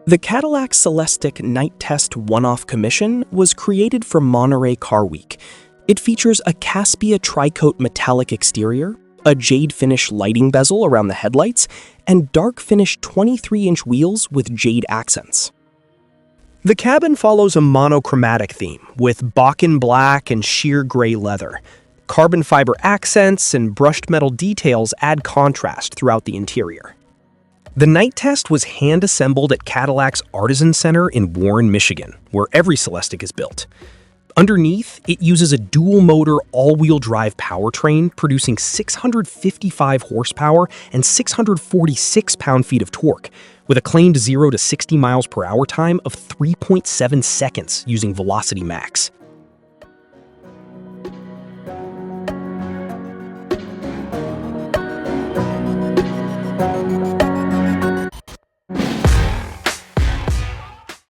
The Cadillac Celestiq Night Test one-off commission was created for Monterey Car Week. It features a Caspia Tricoat Metallic exterior, a Jade-finish lighting bezel around the headlights, and dark-finish 23-inch wheels with jade accents. The cabin follows a monochromatic theme, with Backen black and sheer gray leather. Carbon fiber accents and brushed metal details add contrast throughout the interior. The Night Test was hand-assembled at Cadillac's Artisan Center in Warren, Michigan, where every Celestiq is built. Underneath, it uses a dual-motor all-wheel drive powertrain, producing 655 horsepower and 646 pound-feet of torque, with a claimed 0 to 60 miles per hour time of 3.7 seconds using Velocity Max.